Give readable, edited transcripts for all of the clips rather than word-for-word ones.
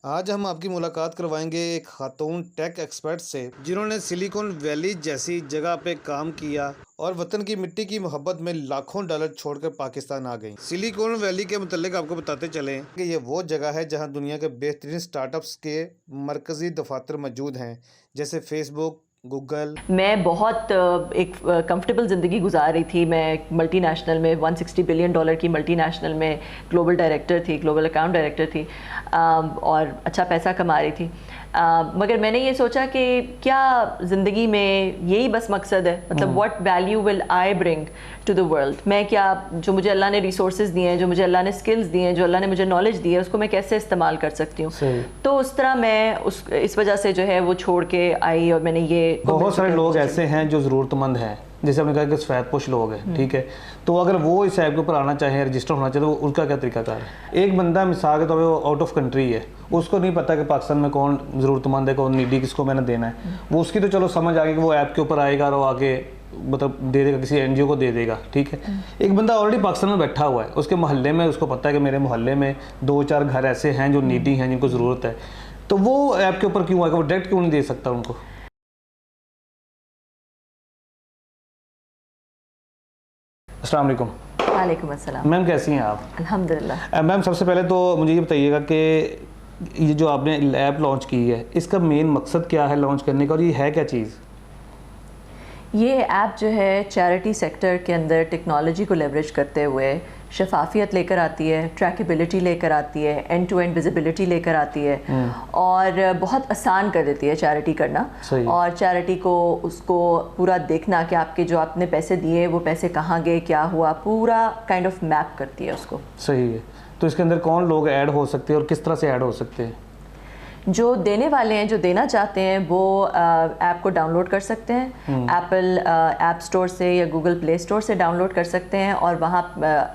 آج ہم آپ کی ملاقات کروائیں گے ایک خاتون ٹیک ایکسپرٹ سے جنہوں نے سلیکون ویلی جیسی جگہ پہ کام کیا اور وطن کی مٹی کی محبت میں لاکھوں ڈالر چھوڑ کر پاکستان آ گئی۔ سلیکون ویلی کے متعلق آپ کو بتاتے چلیں کہ یہ وہ جگہ ہے جہاں دنیا کے بہترین سٹارٹ اپس کے مرکزی دفاتر موجود ہیں، جیسے فیس بک، گوگل۔ میں بہت ایک کمفرٹیبل زندگی گزار رہی تھی۔ میں ملٹی نیشنل میں $160 بلین کی ملٹی نیشنل میں گلوبل ڈائریکٹر تھی، گلوبل اکاؤنٹ ڈائریکٹر تھی، اور اچھا پیسہ کما رہی تھی۔ مگر میں نے یہ سوچا کہ کیا زندگی میں یہی بس مقصد ہے، مطلب what value will I bring to the world, میں کیا جو مجھے اللہ نے ریسورسز دیے ہیں، جو مجھے اللہ نے اسکلز دیے ہیں، جو اللہ نے مجھے نالج دی ہے، اس کو میں کیسے استعمال کر سکتی ہوں۔ تو اس طرح میں اس وجہ سے جو ہے وہ چھوڑ کے آئی، اور میں نے یہ بہت سارے لوگ ایسے ہیں جو ضرورت مند ہیں، جیسے ہم نے کہا کہ سفید پوش لوگ ہیں، ٹھیک ہے، تو اگر وہ اس ایپ کے اوپر آنا چاہیں، رجسٹر ہونا چاہے، تو اس کا کیا طریقہ کار ہے؟ ایک بندہ مثال کے طور پہ وہ آؤٹ آف کنٹری ہے، اس کو نہیں پتا کہ پاکستان میں کون ضرورت مند ہے، کون نیڈی، کس کو میں نے دینا ہے، وہ اس کی تو چلو سمجھ آ گئی کہ وہ ایپ کے اوپر آئے گا اور وہ آگے مطلب دے دے گا، کسی این جی او کو دے دے گا، ٹھیک ہے۔ ایک بندہ آلریڈی پاکستان میں بیٹھا ہوا ہے، اس کے محلے میں اس کو پتا ہے کہ میرے محلے میں 2-4 گھر ایسے ہیں جو نیڈی ہیں، جن کو ضرورت ہے، تو وہ ایپ کے اوپر کیوں آئے گا؟ وہ ڈائریکٹ کیوں نہیں دے سکتا ان کو؟ السلام علیکم۔ وعلیکم السلام۔ میم کیسی ہیں آپ؟ الحمدللہ۔ میم سب سے پہلے تو مجھے یہ بتائیے گا کہ یہ جو آپ نے ایپ لانچ کی ہے، اس کا مین مقصد کیا ہے لانچ کرنے کا، اور یہ ہے کیا چیز؟ یہ ایپ جو ہے چیریٹی سیکٹر کے اندر ٹیکنالوجی کو لیوریج کرتے ہوئے شفافیت لے کر آتی ہے، ٹریکیبلٹی لے کر آتی ہے، اینڈ ٹو اینڈ ویزیبلٹی لے کر آتی ہے، اور بہت آسان کر دیتی ہے چیریٹی کرنا، اور چیریٹی کو اس کو پورا دیکھنا کہ آپ کے جو آپ نے پیسے دیے وہ پیسے کہاں گئے، کیا ہوا، پورا کائنڈ آف میپ کرتی ہے اس کو۔ صحیح ہے۔ تو اس کے اندر کون لوگ ایڈ ہو سکتے ہیں اور کس طرح سے ایڈ ہو سکتے ہیں؟ جو دینے والے ہیں، جو دینا چاہتے ہیں، وہ ایپ کو ڈاؤن لوڈ کر سکتے ہیں، ایپل ایپ سٹور سے یا گوگل پلے سٹور سے ڈاؤن لوڈ کر سکتے ہیں، اور وہاں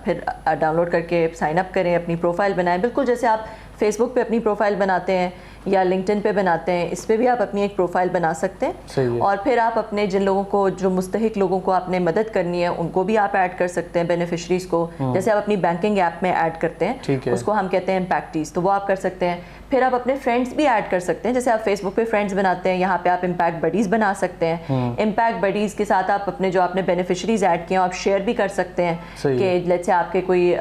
پھر ڈاؤن لوڈ کر کے سائن اپ کریں، اپنی پروفائل بنائیں، بالکل جیسے آپ فیس بک پہ اپنی پروفائل بناتے ہیں یا لنکڈ ان پہ بناتے ہیں، اس پہ بھی آپ اپنی ایک پروفائل بنا سکتے ہیں، اور پھر آپ اپنے جن لوگوں کو، جو مستحق لوگوں کو آپ نے مدد کرنی ہے، ان کو بھی آپ ایڈ کر سکتے ہیں، بینیفیشریز کو، جیسے آپ اپنی بینکنگ ایپ میں ایڈ کرتے ہیں، اس کو ہم کہتے ہیں امپیکٹیز، تو وہ آپ کر سکتے ہیں۔ پھر آپ اپنے فرینڈس بھی ایڈ کر سکتے ہیں، جیسے آپ فیس بک پہ فرینڈس بناتے ہیں، یہاں پہ آپ امپیکٹ بڈیز بنا سکتے ہیں، امپیکٹ بڈیز کے ساتھ آپ اپنے جو آپ نے بینیفیشریز ایڈ کیے ہیں آپ شیئر بھی کر سکتے ہیں، کہ لیٹس سے آپ کے کوئی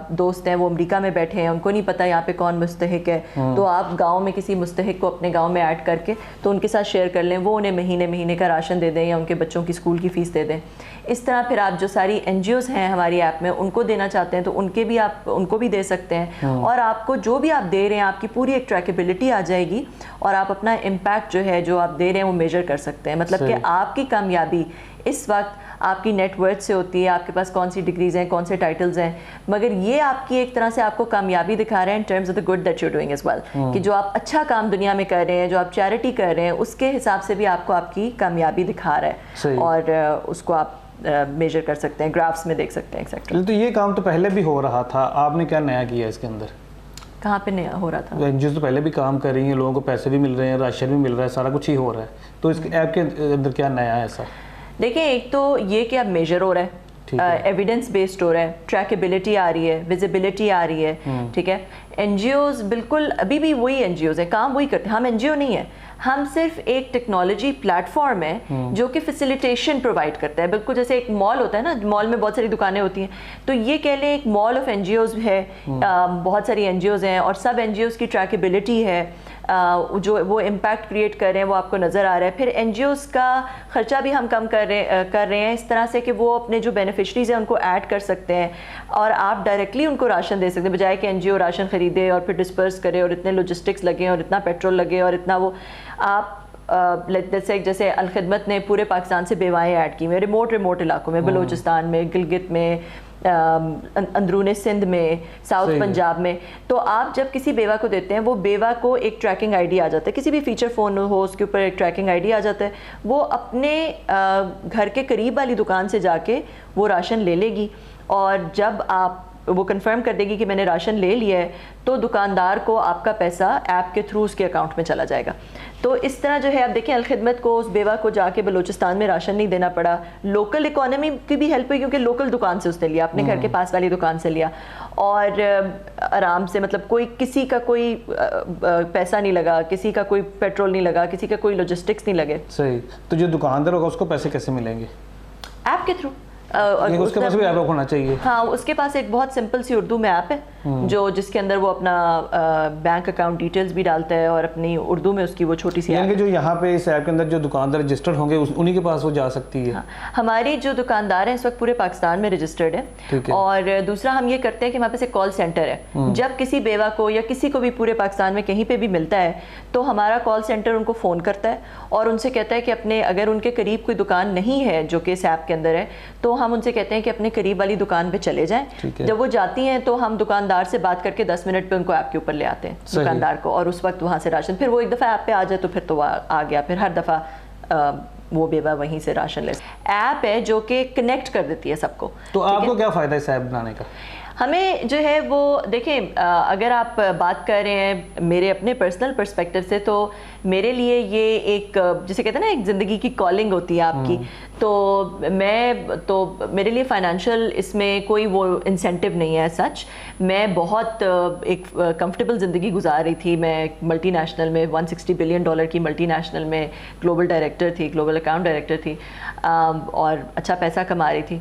دوست ہیں، وہ امریکہ میں بیٹھے ہیں، ان کو نہیں پتا یہاں پہ کون مستحق ہے، تو آپ گاؤں میں کسی مستحق کو اپنے گاؤں میں ایڈ کر کے تو ان کے ساتھ شیئر کر لیں، وہ انہیں مہینے کا راشن دے دیں یا ان کے بچوں کی اسکول کی فیس دے دیں۔ اس طرح پھر آپ جو ساری این جی اوز ہیں ہماری ایپ میں، ان کو دینا چاہتے ہیں تو ان کو بھی دے سکتے ہیں، اور آپ کو جو بھی آپ دے رہے ہیں آپ کی پوری ایک ٹریکیبلٹی آ جائے گی، اور آپ اپنا امپیکٹ جو ہے جو آپ دے رہے ہیں وہ میجر کر سکتے ہیں، مطلب کہ آپ کی کامیابی اس وقت آپ کی نیٹ ورتھ سے ہوتی ہے، آپ کے پاس کون سی ڈگریز ہیں، کون سے ٹائٹلز ہیں، مگر یہ آپ کی ایک طرح سے آپ کو کامیابی دکھا رہے ہیں in terms of the good that you doing as well, کہ جو آپ اچھا کام دنیا میں کر رہے ہیں، جو آپ چیریٹی کر رہے ہیں، اس کے حساب سے بھی آپ کو آپ کی کامیابی دکھا رہا ہے، اور اس کو آپ میجر کر سکتے ہیں، گرافس میں دیکھ سکتے ہیں ایکسیکٹرا۔ تو یہ کام تو پہلے بھی ہو رہا تھا، آپ نے کیا نیا کیا اس کے اندر؟ کہاں پہ نیا ہو رہا تھا؟ این جی اوز تو پہلے بھی کام کر رہی ہیں، لوگوں کو پیسے بھی مل رہے ہیں، راشن بھی مل رہا ہے، سارا کچھ ہی ہو رہا ہے، تو اس ایپ کے اندر کیا نیا ہے ایسا؟ دیکھیں، ایک تو یہ کہ اب میجر ہو رہا ہے، ایویڈنس بیسڈ ہو رہا ہے، ٹریکیبلٹی آ رہی ہے، ویزیبلٹی آ رہی ہے، ٹھیک ہے۔ این جی اوز بالکل ابھی بھی وہی این جی اوز ہیں، کام وہی کرتے ہیں، ہم این جی او نہیں ہیں، ہم صرف ایک ٹیکنالوجی پلیٹ فارم ہے جو کہ فیسیلیٹیشن پرووائڈ کرتا ہے، بالکل جیسے ایک مال ہوتا ہے نا، مال میں بہت ساری دکانیں ہوتی ہیں، تو یہ کہہ لیں ایک mall of N G Os ہے، بہت ساری این جی اوز ہیں، اور سب این جی اوز کی ٹریکیبلٹی ہے، جو وہ امپیکٹ کریٹ کر رہے ہیں وہ آپ کو نظر آ رہا ہے۔ پھر این جی اوز کا خرچہ بھی ہم کم کر رہے ہیں، اس طرح سے کہ وہ اپنے جو بینیفیشریز ہیں ان کو ایڈ کر سکتے ہیں، اور آپ ڈائریکٹلی ان کو راشن دے سکتے ہیں، بجائے کہ این جی او راشن خریدے اور پھر ڈسپرس کرے اور اتنے لاجسٹکس لگے اور اتنا پیٹرول لگے اور اتنا وہ، آپ جیسے الخدمت نے پورے پاکستان سے بیوائیں ایڈ کی ہوئی ہیں، ریموٹ علاقوں میں، بلوچستان میں، گلگت میں، اندرون سندھ میں، ساؤتھ پنجاب میں، تو آپ جب کسی بیوہ کو دیتے ہیں، وہ بیوہ کو ایک ٹریکنگ آئی ڈی آ جاتا ہے، کسی بھی فیچر فون ہو اس کے اوپر ایک ٹریکنگ آئی ڈی آ جاتا ہے، وہ اپنے گھر کے قریب والی دکان سے جا کے وہ راشن لے لے گی، اور جب آپ وہ کنفرم کر دے گی کہ میں نے راشن لے لیا ہے تو دکاندار کو آپ کا پیسہ ایپ کے تھرو اس کے اکاؤنٹ میں چلا جائے گا. تو اس طرح جو ہے آپ دیکھیں الخدمت کو اس بیوہ کو جا کے بلوچستان میں راشن نہیں دینا پڑا, لوکل اکانومی کی بھی ہیلپ ہوئی کیونکہ لوکل دکان سے اس نے لیا, اپنے گھر کے پاس والی دکان سے لیا, اور آرام سے مطلب کوئی کسی کا کوئی پیسہ نہیں لگا, کسی کا کوئی پیٹرول نہیں لگا, کسی کا کوئی لاجسٹکس نہیں لگے. صحیح. تو جو دکاندار ہوگا اس کو پیسے کیسے ملیں گے؟ ایپ کے تھرو. اس کے پاس بھی ایپ ہونا چاہیے. ہاں, اس کے پاس ایک بہت سمپل سی اردو میں ایپ ہے جو جس کے اندر وہ اپنا بینک اکاؤنٹ ڈیٹیلز بھی ڈالتا ہے اور اپنی اردو میں اس کی وہ چھوٹی سی یعنی کہ جو یہاں پہ اس ایپ کے اندر جو دکاندار رجسٹرڈ ہوں گے انہی کے پاس وہ جا سکتی ہے. ہماری جو دکاندار ہیں اس وقت پورے پاکستان میں رجسٹرڈ ہے. اور دوسرا ہم یہ کرتے ہیں کہ ہمارے پاس ایک کال سینٹر ہے. جب کسی بیوہ کو یا کسی کو بھی پورے پاکستان میں کہیں پہ بھی ملتا ہے تو ہمارا کال سینٹر ان کو فون کرتا ہے اور ان سے کہتا ہے کہ اپنے اگر ان کے قریب کوئی دکان نہیں ہے جو کہ اس ایپ کے اندر ہے تو ہم ان سے کہتے ہیں کہ اپنے قریب والی دکان پہ چلے جائیں. جب وہ جاتی ہیں تو ہم دکاندار سے بات کر کے 10 منٹ پہ ان کو ایپ کے اوپر لے آتے ہیں دکاندار کو, اور اس وقت وہاں سے راشن, پھر وہ ایک دفعہ ایپ پہ آ جائے تو پھر تو آ گیا, پھر ہر دفعہ وہ بیوہ وہیں سے راشن لے. ایپ ہے جو کہ کنیکٹ کر دیتی ہے سب کو. تو آپ کو کیا فائدہ ہے اس ایپ بنانے کا؟ ہمیں جو ہے وہ دیکھیں, اگر آپ بات کر رہے ہیں میرے اپنے پرسنل پرسپیکٹیو سے تو میرے لیے یہ ایک جسے کہتے ہیں نا ایک زندگی کی کالنگ ہوتی ہے آپ کی, تو میرے لیے فائنینشیل اس میں کوئی وہ انسینٹیو نہیں ہے سچ. میں بہت ایک کمفرٹیبل زندگی گزار رہی تھی. میں ملٹی نیشنل میں $160 بلین کی ملٹی نیشنل میں گلوبل ڈائریکٹر تھی, گلوبل اکاؤنٹ ڈائریکٹر تھی, اور اچھا پیسہ کما رہی تھی.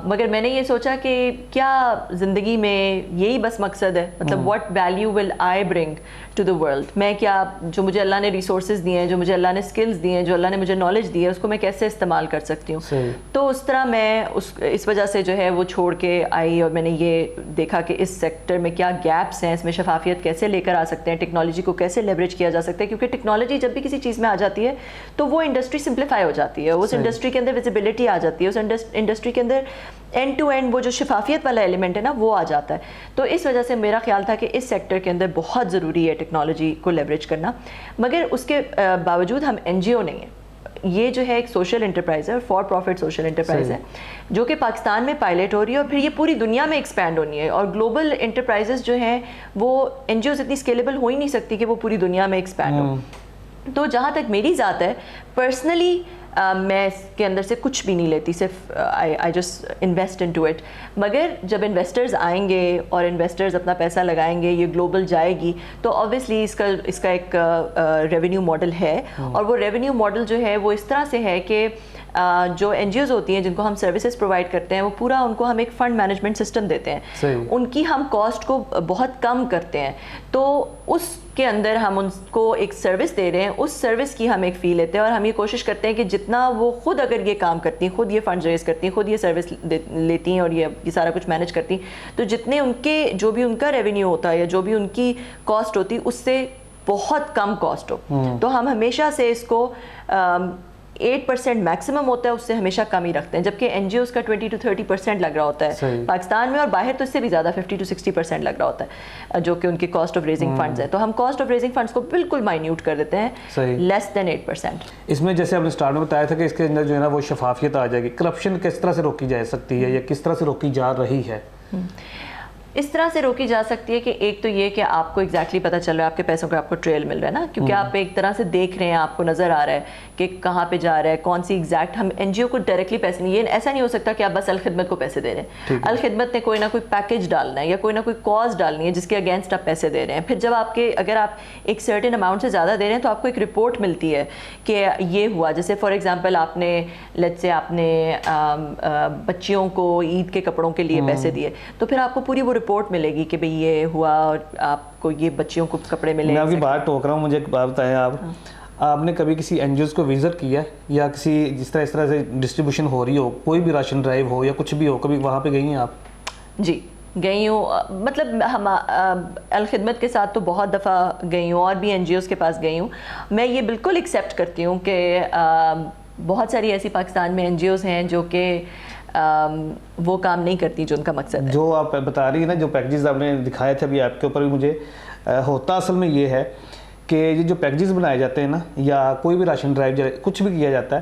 مگر میں نے یہ سوچا کہ کیا زندگی میں یہی بس مقصد ہے, مطلب what value will I bring to the world. میں کیا جو مجھے اللہ نے ریسورسز دیے ہیں, جو مجھے اللہ نے اسکلز دیے ہیں, جو اللہ نے مجھے نالج دی ہے, اس کو میں کیسے استعمال کر سکتی ہوں. تو اس طرح میں اس وجہ سے جو ہے وہ چھوڑ کے آئی اور میں نے یہ دیکھا کہ اس سیکٹر میں کیا گیپس ہیں, اس میں شفافیت کیسے لے کر آ سکتے ہیں, ٹیکنالوجی کو کیسے لیوریج کیا جا سکتا ہے, کیونکہ ٹیکنالوجی جب بھی کسی چیز میں آ جاتی ہے تو وہ انڈسٹری سمپلیفائی ہو جاتی ہے, اس انڈسٹری کے اندر ویزیبلٹی آ جاتی ہے, اس انڈسٹری کے اندر اینڈ ٹو اینڈ وہ جو شفافیت والا ایلیمنٹ ہے نا وہ آ جاتا ہے. تو اس وجہ سے میرا خیال تھا کہ اس سیکٹر کے اندر بہت ضروری ہے ٹیکنالوجی کو لیوریج کرنا. مگر اس کے باوجود ہم این جی او نہیں ہیں. یہ جو ہے ایک سوشل انٹرپرائز ہے, فار پروفٹ سوشل انٹرپرائز ہے جو کہ پاکستان میں پائلٹ ہو رہی ہے اور پھر یہ پوری دنیا میں ایکسپینڈ ہونی ہے. اور گلوبل انٹرپرائزز جو ہیں وہ این جی اوز اتنی اسکیلیبل ہو ہی نہیں سکتی کہ وہ پوری دنیا میں ایکسپینڈ ہو. تو جہاں تک میری ذات ہے پرسنلی میں اس کے اندر سے کچھ بھی نہیں لیتی, صرف I just invest into it. مگر جب انویسٹرز آئیں گے اور انویسٹرز اپنا پیسہ لگائیں گے, یہ گلوبل جائے گی, تو آبویسلی اس کا ایک ریونیو ماڈل ہے, اور وہ ریونیو ماڈل جو ہے وہ اس طرح سے ہے کہ جو این جی اوز ہوتی ہیں جن کو ہم سروسز پرووائڈ کرتے ہیں وہ پورا ان کو ہم ایک فنڈ مینجمنٹ سسٹم دیتے ہیں, ان کی ہم کاسٹ کو بہت کم کرتے ہیں. تو اس کے اندر ہم ان کو ایک سروس دے رہے ہیں, اس سروس کی ہم ایک فی لیتے ہیں, اور ہم یہ کوشش کرتے ہیں کہ جتنا وہ خود اگر یہ کام کرتی ہیں, خود یہ فنڈ ریز کرتی ہیں, خود یہ سروس لیتی ہیں اور یہ سارا کچھ مینیج کرتی ہیں, تو جتنے ان کے جو بھی ان کا ریونیو ہوتا ہے یا جو بھی ان کی کاسٹ ہوتی اس سے بہت کم کاسٹ ہو. تو ہم ہمیشہ سے اس کو 8% میکسیمم ہوتا ہے, اس سے ہمیشہ کم ہی رکھتے ہیں, جبکہ این جی اوز کا 20 to 30% لگ رہا ہوتا ہے پاکستان میں, اور باہر تو اس سے بھی زیادہ 50 to 60% لگ رہا ہوتا ہے جو کہ ان کی کاسٹ آف ریزنگ فنڈز ہے. تو ہم کاسٹ آف ریزنگ فنڈز کو بالکل مائنیوٹ کر دیتے ہیں, لیس دین 8%. اس میں جیسے آپ نے اسٹارٹ میں بتایا تھا کہ اس کے اندر جو ہے نا وہ شفافیت آ جائے گی. کرپشن کس طرح سے روکی جا سکتی ہے یا کس طرح سے روکی جا رہی ہے؟ اس طرح سے روکی جا سکتی ہے کہ ایک تو یہ کہ آپ کو ایگزیکٹلی پتہ چل رہا ہے آپ کے پیسوں کا آپ کو ٹریل مل رہا ہے نا, کیونکہ آپ ایک طرح سے دیکھ رہے ہیں, آپ کو نظر آ رہا ہے کہ کہاں پہ جا رہا ہے, کون سی ایگزیکٹ. ہم این جی او کو ڈائریکٹلی پیسے نہیں, یہ ایسا نہیں ہو سکتا کہ آپ بس الخدمت کو پیسے دے رہے ہیں. الخدمت نے کوئی نہ کوئی پیکیج ڈالنا ہے یا کوئی نہ کوئی کاز ڈالنی ہے جس کے اگینسٹ آپ پیسے دے رہے ہیں. پھر جب اگر آپ ایک سرٹن اماؤنٹ سے زیادہ دے رہے ہیں تو آپ کو ایک رپورٹ ملتی ہے کہ یہ ہوا. جیسے فار ایگزامپل آپ نے لیٹس سے آپ نے بچیوں کو عید کے کپڑوں کے لیے پیسے دیے, تو پھر آپ کو پوری وہ رپورٹ ملے گی کہ یہ ہوا اور آپ کو یہ بچیوں کو کپڑے ملے. میں آپ کی بات ٹوک رہا ہوں, مجھے ایک بات بتائیں, آپ نے کبھی کسی این جی اوز کو وزٹ کیا یا کسی اس طرح سے ڈسٹریبیوشن ہو رہی ہو, کوئی بھی راشن ڈرائیو ہو یا کچھ بھی ہو, کبھی وہاں پہ گئی ہیں آپ؟ جی گئی ہوں, مطلب ہم الخدمت کے ساتھ تو بہت دفعہ گئی ہوں اور بھی این جی اوز کے پاس گئی ہوں. میں یہ بالکل ایکسیپٹ کرتی ہوں کہ بہت ساری ایسی پاکستان میں این جی اوز ہیں جو کہ وہ کام نہیں کرتی جو ان کا مقصد ہے. جو آپ بتا رہی ہیں نا, جو پیکیجز آپ نے دکھائے تھے ابھی ایپ کے اوپر بھی, مجھے ہوتا اصل میں یہ ہے کہ یہ جو پیکیجز بنائے جاتے ہیں نا, یا کوئی بھی راشن ڈرائیو کچھ بھی کیا جاتا ہے,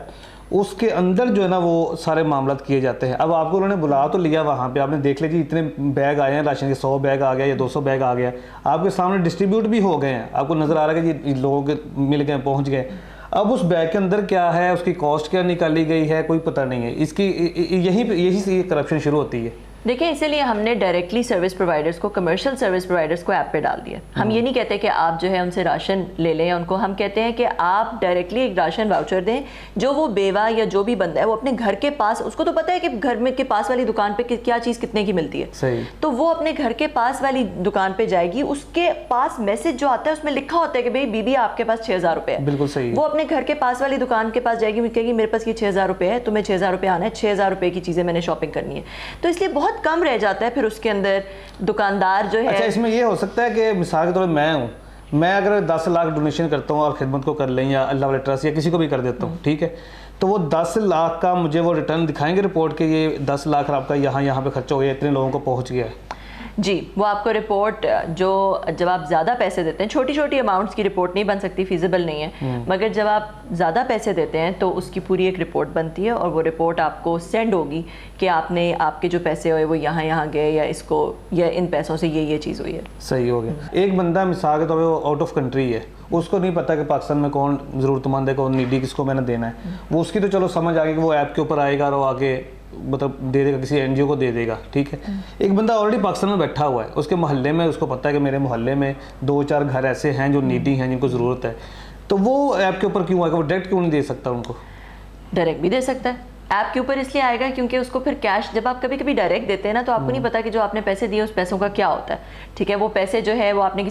اس کے اندر جو ہے نا وہ سارے معاملات کیے جاتے ہیں. اب آپ کو انہوں نے بلا تو لیا وہاں پہ, آپ نے دیکھ لیجیے اتنے بیگ آئے ہیں راشن کے, 100 بیگ آ گیا یا 200 بیگ آ گیا, آپ کے سامنے ڈسٹریبیوٹ بھی ہو گئے ہیں, آپ کو نظر آ رہا ہے کہ یہ لوگوں کے مل گئے, پہنچ گئے. اب اس بیگ کے اندر کیا ہے, اس کی کاسٹ کیا نکالی گئی ہے, کوئی پتہ نہیں ہے. اس کی یہی سے یہ کرپشن شروع ہوتی ہے. دیکھیں اسی لیے ہم نے ڈائریکٹلی سروس پرووائڈرز کو, کمرشل سروس پرووائڈرز کو ایپ پہ ڈال دیا. ہم یہ نہیں کہتے کہ آپ جو ہے ان سے راشن لے لیں ان کو, ہم کہتے ہیں کہ آپ ڈائریکٹلی ایک راشن واؤچر دیں جو وہ بیوہ یا جو بھی بندہ ہے وہ اپنے گھر کے پاس, اس کو تو پتہ ہے کہ گھر میں کے پاس والی دکان پہ کیا چیز کتنے کی ملتی ہے, صحیح, تو وہ اپنے گھر کے پاس والی دکان پہ جائے گی, اس کے پاس میسج جو آتا ہے اس میں لکھا ہوتا ہے کہ بھئی بی بی آپ کے پاس 6000 روپے ہے. بالکل صحیح. وہ اپنے گھر کے پاس والی دکان کے پاس جائے گی, کہے گی میرے پاس یہ 6000 روپے ہے, تمہیں 6000 روپے آنا ہے, 6000 روپے کی چیزیں میں نے شاپنگ کرنی ہے. تو اس لیے بہت کم رہ جاتا ہے پھر اس کے اندر دکاندار جو ہے. اچھا اس میں یہ ہو سکتا ہے کہ مثال کے طور پر میں ہوں, میں اگر 10 لاکھ ڈونیشن کرتا ہوں اور خدمت کو کر لیں یا اللہ والے ٹرسٹ یا کسی کو بھی کر دیتا ہوں, ٹھیک ہے, تو وہ 10 لاکھ کا مجھے وہ ریٹرن دکھائیں گے رپورٹ کہ یہ 10 لاکھ آپ کا یہاں پہ خرچہ ہو گیا, اتنے لوگوں کو پہنچ گیا ہے. جی, وہ آپ کو رپورٹ جو جب آپ زیادہ پیسے دیتے ہیں, چھوٹی چھوٹی اماؤنٹس کی رپورٹ نہیں بن سکتی, فیزیبل نہیں ہے, مگر جب آپ زیادہ پیسے دیتے ہیں تو اس کی پوری ایک رپورٹ بنتی ہے اور وہ رپورٹ آپ کو سینڈ ہوگی کہ آپ کے جو پیسے ہوئے وہ یہاں گئے یا اس کو یا ان پیسوں سے یہ چیز ہوئی ہے. صحیح ہو گیا. ایک بندہ مثال کے طور پہ وہ آؤٹ آف کنٹری ہے, اس کو نہیں پتا کہ پاکستان میں کون ضرورت مند ہے, کون نیڈی, کس کو میں نے دینا ہے. وہ اس کی تو چلو سمجھ آ گئی کہ وہ ایپ کے اوپر آئے گا اور وہ آگے مطلب دے دے گا, کسی این جی او کو دے دے گا, ٹھیک ہے. ایک بندہ آلریڈی پاکستان میں بیٹھا ہوا ہے, اس کے محلے میں اس کو پتہ ہے کہ میرے محلے میں 2-4 گھر ایسے ہیں جو نیڈی ہیں, جن کو ضرورت ہے, تو وہ ایپ کے اوپر کیوں آئے گا, وہ ڈائریکٹ کیوں نہیں دے سکتا ان کو؟ ڈائریکٹ بھی دے سکتا ہے ایپ کے اوپر, اس لیے آئے گا کیونکہ اس کو پھر کیش, جب آپ کبھی کبھی ڈائریکٹ دیتے ہیں نا تو آپ کو نہیں پتا کہ جو آپ نے پیسے دیے اس پیسوں کا کیا ہوتا ہے, ٹھیک ہے. وہ پیسے جو ہے وہ آپ نے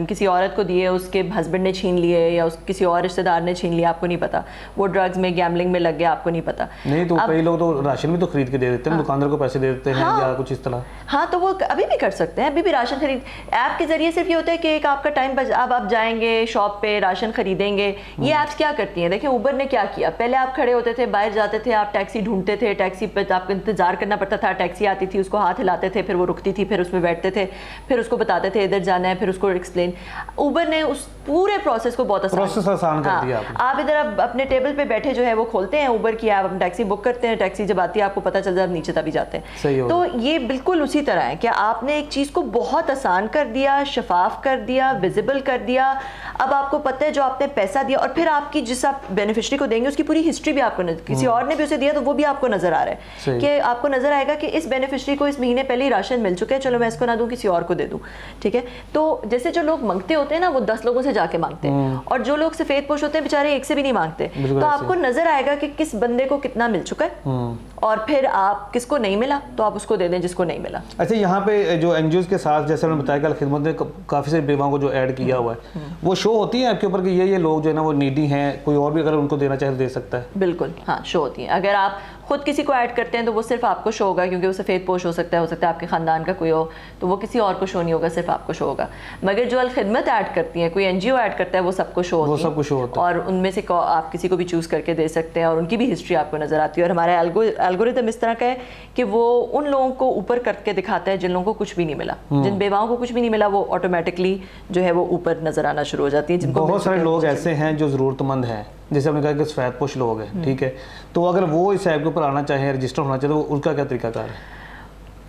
کسی عورت کو دیے, اس کے ہسبینڈ نے چھین لیے یا کسی اور رشتہ دار نے چھین لیا, آپ کو نہیں پتا. وہ ڈرگز میں, گیملنگ میں لگ گیا, آپ کو نہیں پتا. نہیں تو کئی لوگ تو راشن بھی تو خرید کے دے دیتے ہیں, دکاندار کو پیسے دے دیتے ہیں یا کچھ اس طرح. ہاں تو وہ ابھی بھی کر سکتے ہیں, ابھی بھی راشن خرید. ایپ کے ذریعے صرف یہ ہوتا ہے کہ ایک آپ کا ٹائم اب آپ جائیں گے شاپ پہ, راشن خریدیں گے. یہ ایپس کیا کرتی ہیں, دیکھیں اوبر نے کیا کیا, پہلے آپ کھڑے ہوتے تھے, باہر جاتے تھے, آپ ٹیکسی ڈھونڈتے تھے, ٹیکسی پہ آپ کو انتظار کرنا پڑتا تھا, ٹیکسی آتی تھی, اس کو ہاتھ ہلاتے تھے, پھر وہ رکتی تھی, پھر اس میں بیٹھتے تھے, پھر اس کو بتاتے تھے ادھر جانا ہے, پھر اس کو ایکسپلین. اوبر نے اس پورے پروسیس کو بہت آسان کر دیا. آپ ادھر اپنے ٹیبل پہ بیٹھے جو ہے وہ کھولتے ہیں اوبر کی ایپ, اپنی ٹیکسی بک کرتے ہیں, ٹیکسی جب آتی ہے آپ کو پتہ چل جاتا ہے, نیچے تبھی جاتے ہیں. تو یہ بالکل اسی طرح ہے کہ آپ نے ایک چیز کو بہت آسان کر دیا, شفاف کر دیا, ویزیبل کر دیا. اب آپ کو پتہ ہے جو آپ نے پیسہ دیا, اور پھر آپ کی جس آپ بینیفیشری کو دیں گے اس کی پوری ہسٹری بھی آپ کو, کسی اور نے بھی اسے دیا تو وہ بھی آپ کو نظر آ رہا ہے کہ آپ کو نظر آئے گا کہ اس بینیفیشری کو اس مہینے پہلے ہی راشن مل چکا ہے, چلو میں اس کو نہ دوں کسی اور کو دے دوں, ٹھیک ہے. تو جیسے جو لوگ مانگتے ہوتے ہیں نا وہ 10 لوگوں سے جا کے مانگتے ہیں, اور جو لوگ سفید پوش ہوتے ہیں بیچارے ایک سے بھی نہیں مانگتے. تو آپ کو نظر آئے گا کہ کس بندے کو کتنا مل چکا ہے, اور پھر آپ کس کو نہیں ملا تو آپ اس کو دے دیں جس کو نہیں ملا. اچھا یہاں پہ جو این جی اوز کے ساتھ جیسے انہوں نے بتایا کہ الخدمت نے کافی سارے بیواؤں کو جو ایڈ کیا ہوا ہے, وہ شو ہوتی ہے آپ کے اوپر کہ یہ لوگ جو ہے نا وہ نیڈی ہیں, کوئی اور بھی اگر ان کو دینا چاہے تو دے سکتا ہے؟ بالکل ہاں, شو ہوتی ہیں. اگر آپ خود کسی کو ایڈ کرتے ہیں تو وہ صرف آپ کو شو ہوگا, کیونکہ وہ سفید پوش ہو سکتا ہے آپ کے خاندان کا کوئی ہو, تو وہ کسی اور کو شو نہیں ہوگا, صرف آپ کو شو ہوگا. مگر جو الخدمت ایڈ کرتی ہیں, کوئی این جی او ایڈ کرتا ہے, وہ سب کو شو ہوتی ہے, اور ان میں سے آپ کسی کو بھی چوز کر کے دے سکتے ہیں, اور ان کی بھی ہسٹری آپ کو نظر آتی ہے. اور ہمارا الگوریتم اس طرح کا ہے کہ وہ ان لوگوں کو اوپر کر کے دکھاتا ہے جن لوگوں کو کچھ بھی نہیں ملا, جن بیواؤں کو کچھ بھی نہیں ملا, وہ آٹومیٹکلی جو ہے وہ اوپر نظر آنا شروع ہو جاتی ہے. جن کو بہت سارے لوگ ایسے ہیں جو ضرورت مند ہیں, جیسے ہم نے کہا کہ سفید پوش لوگ ہیں, ٹھیک ہے, تو اگر وہ اس ایپ کے اوپر آنا چاہیں, رجسٹر ہونا چاہے, تو ان کا کیا طریقہ کار ہے؟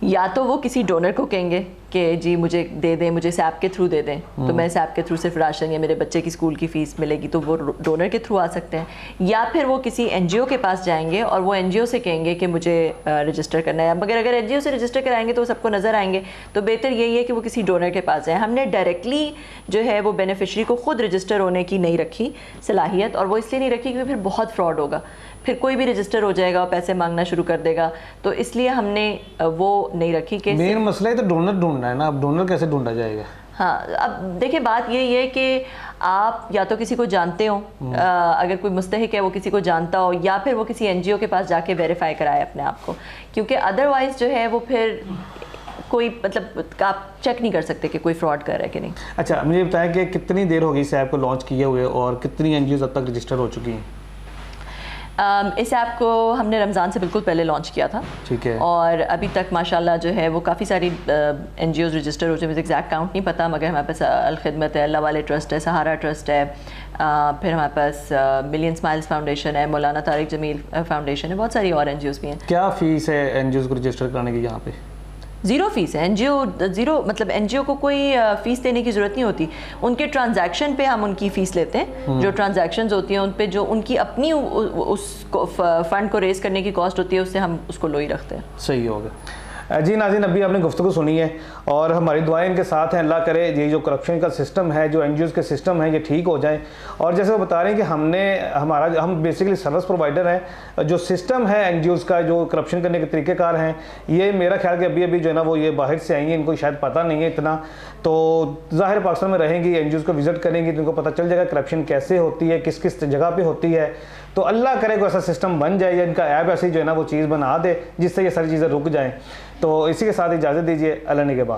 یا تو وہ کسی ڈونر کو کہیں گے کہ جی مجھے دے دیں, مجھے اس ایپ کے تھرو دے دیں, تو میں اس ایپ کے تھرو صرف راشن یا میرے بچے کی اسکول کی فیس ملے گی, تو وہ ڈونر کے تھرو آ سکتے ہیں. یا پھر وہ کسی این جی او کے پاس جائیں گے اور وہ این جی او سے کہیں گے کہ مجھے رجسٹر کرنا ہے. مگر اگر این جی او سے رجسٹر کرائیں گے تو وہ سب کو نظر آئیں گے, تو بہتر یہی ہے کہ وہ کسی ڈونر کے پاس جائیں. ہم نے ڈائریکٹلی جو ہے وہ بینیفیشری کو خود رجسٹر ہونے کی نہیں رکھی صلاحیت, اور وہ اس لیے نہیں رکھی کیونکہ پھر بہت فراڈ ہوگا, پھر کوئی بھی رجسٹر ہو جائے گا اور پیسے مانگنا شروع کر دے گا, تو اس لیے ہم نے وہ نہیں رکھی. کہ مین مسئلہ ہے تو ڈونر ڈھونڈنا ہے نا, اب ڈونر کیسے ڈھونڈا جائے گا؟ ہاں اب دیکھیں بات یہی ہے کہ آپ یا تو کسی کو جانتے ہو, اگر کوئی مستحق ہے وہ کسی کو جانتا ہو, یا پھر وہ کسی این جی او کے پاس جا کے ویریفائی کرائے اپنے آپ کو, کیونکہ ادروائز جو ہے وہ پھر کوئی مطلب آپ چیک نہیں کر سکتے کہ کوئی فراڈ کر رہا ہے کہ نہیں. اچھا مجھے بتائیں کہ کتنی دیر ہوگی اس ایپ کو لانچ کیے ہوئے, اور کتنی این جی اوز اب تک رجسٹر ہو چکی ہیں؟ اس ایپ کو ہم نے رمضان سے بالکل پہلے لانچ کیا تھا, ٹھیک ہے, اور ابھی تک ماشاءاللہ جو ہے وہ کافی ساری این جی اوز رجسٹر ہو چکے. مجھے ایگزیکٹ کاؤنٹ نہیں پتہ, مگر ہمارے پاس الخدمت ہے, اللہ والے ٹرسٹ ہے, سہارا ٹرسٹ ہے, پھر ہمارے پاس ملین اسمائلس فاؤنڈیشن ہے, مولانا طارق جمیل فاؤنڈیشن ہے, بہت ساری اور این جی اوز بھی ہیں. کیا فیس ہے این جی اوز کو رجسٹر کرانے کی یہاں پہ؟ زیرو فیس ہے. این جی او زیرو, مطلب این جی او کو کوئی فیس دینے کی ضرورت نہیں ہوتی. ان کے ٹرانزیکشن پہ ہم ان کی فیس لیتے ہیں. جو ٹرانزیکشنز ہوتی ہیں ان پہ جو ان کی اپنی اس فنڈ کو ریز کرنے کی کاسٹ ہوتی ہے اس سے ہم اس کو لو ہی رکھتے ہیں. صحیح ہوگا. جی ناظرین, ابھی آپ نے گفتگو سنی ہے اور ہماری دعائیں ان کے ساتھ ہیں. اللہ کرے یہ جو کرپشن کا سسٹم ہے, جو این جی اوز کے سسٹم ہیں, یہ ٹھیک ہو جائیں. اور جیسے وہ بتا رہے ہیں کہ ہم بیسیکلی سروس پرووائڈر ہیں. جو سسٹم ہے این جی اوز کا, جو کرپشن کرنے کے طریقہ کار ہیں, یہ میرا خیال کہ ابھی جو ہے نا وہ یہ باہر سے آئی ہیں, ان کو شاید پتہ نہیں ہے اتنا. تو ظاہر پاکستان میں رہیں گی, این جی اوز کو وزٹ کریں گی تو ان کو پتہ چل جائے گا کرپشن کیسے ہوتی ہے, کس کس جگہ پہ ہوتی ہے. تو اللہ کرے کوئی ایسا سسٹم بن جائے یا ان کا ایپ ایسی جو ہے نا وہ چیز بنا دے جس سے یہ ساری چیزیں رک جائیں. تو اسی کے ساتھ اجازت دیجیے. اللہ نگہبان.